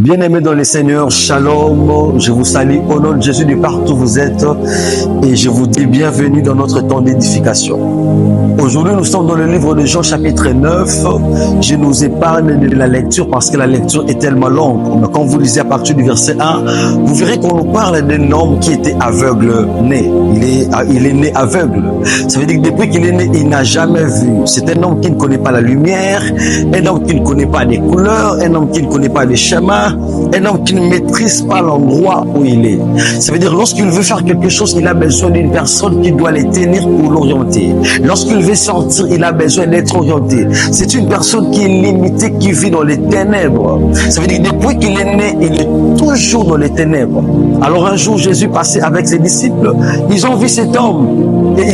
Bien-aimés dans le Seigneur, shalom, je vous salue au nom de Jésus de partout où vous êtes et je vous dis bienvenue dans notre temps d'édification. Aujourd'hui, nous sommes dans le livre de Jean chapitre 9. Je nous épargne de la lecture parce que la lecture est tellement longue. Mais quand vous lisez à partir du verset 1, vous verrez qu'on nous parle d'un homme qui était aveugle né. Il est né aveugle. Ça veut dire que depuis qu'il est né, il n'a jamais vu. C'est un homme qui ne connaît pas la lumière, un homme qui ne connaît pas les couleurs, un homme qui ne connaît pas les chemins, un homme qui ne maîtrise pas l'endroit où il est. Ça veut dire lorsqu'il veut faire quelque chose, il a besoin d'une personne qui doit les tenir pour l'orienter. Lorsqu'il veut sortir, il a besoin d'être orienté. C'est une personne qui est limitée, qui vit dans les ténèbres. Ça veut dire que depuis qu'il est né, il est toujours dans les ténèbres. Alors un jour, Jésus passait avec ses disciples, ils ont vu cet homme et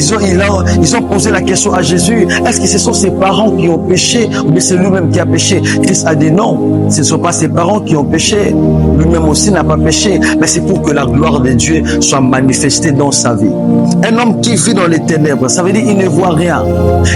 ils ont posé la question à Jésus, est-ce que ce sont ses parents qui ont péché ou bien c'est lui-même qui a péché? Christ a dit non, ce ne sont pas ses parents qui ont péché, lui-même aussi n'a pas péché, mais c'est pour que la gloire de Dieu soit manifestée dans sa vie. Un homme qui vit dans les ténèbres, ça veut dire qu'il ne voit rien.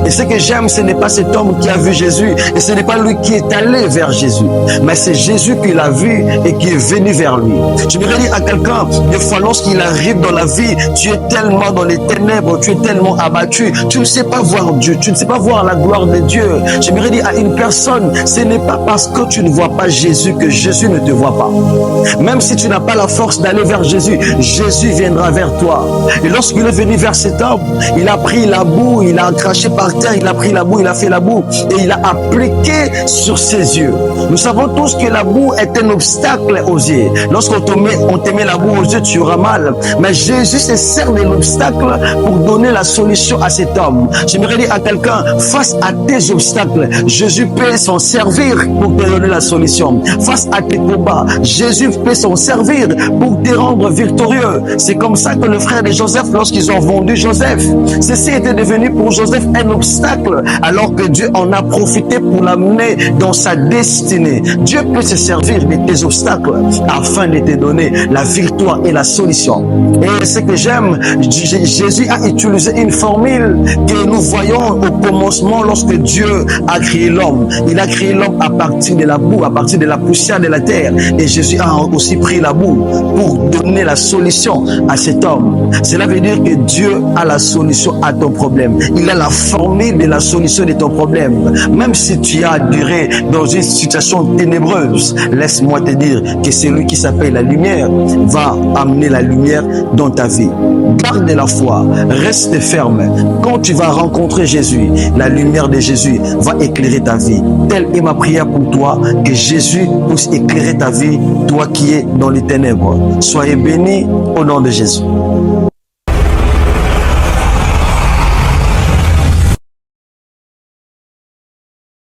Et ce que j'aime, ce n'est pas cet homme qui a vu Jésus et ce n'est pas lui qui est allé vers Jésus, mais c'est Jésus qui l'a vu et qui est venu vers lui. Je voudrais dire à quelqu'un, des fois lorsqu'il arrive dans la vie, tu es tellement dans les ténèbres, tu es tellement abattu, tu ne sais pas voir Dieu, tu ne sais pas voir la gloire de Dieu. J'aimerais dire à une personne, ce n'est pas parce que tu ne vois pas Jésus que Jésus ne te voit pas. Même si tu n'as pas la force d'aller vers Jésus, Jésus viendra vers toi. Et lorsqu'il est venu vers cet homme, il a pris la boue, il a craché par terre, il a pris la boue, il a fait la boue et il a appliqué sur ses yeux. Nous savons tous que la boue est un obstacle aux yeux. Lorsqu'on te met la boue aux yeux, tu auras mal. Mais Jésus se sert de l'obstacle pour donner la solution à cet homme. J'aimerais dire à quelqu'un, face à tes obstacles, Jésus peut s'en servir pour te donner la solution. Face à tes combats, Jésus peut s'en servir pour te rendre victorieux. C'est comme ça que le frère de Joseph, lorsqu'ils ont vendu Joseph, ceci était devenu pour Joseph un obstacle, alors que Dieu en a profité pour l'amener dans sa destinée. Dieu peut se servir de tes obstacles afin de te donner la victoire et la solution. Et ce que j'aime, Jésus a utilisé une formule que nous voyons au commencement lorsque Dieu a créé l'homme. Il a créé l'homme à partir de la boue, à partir de la poussière de la terre. Et Jésus a aussi pris la boue pour donner la solution à cet homme. Cela veut dire que Dieu a la solution à ton problème. Il a la formule de la solution de ton problème. Même si tu as duré dans une situation ténébreuse, laisse-moi te dire que celui qui s'appelle la lumière va amener la lumière dans ta vie. Garde la foi, reste ferme. Quand tu vas rencontrer Jésus, la lumière de Jésus va éclairer ta vie. Telle est ma prière pour toi, que Jésus puisse éclairer ta vie, toi qui es dans les ténèbres. Soyez bénis au nom de Jésus.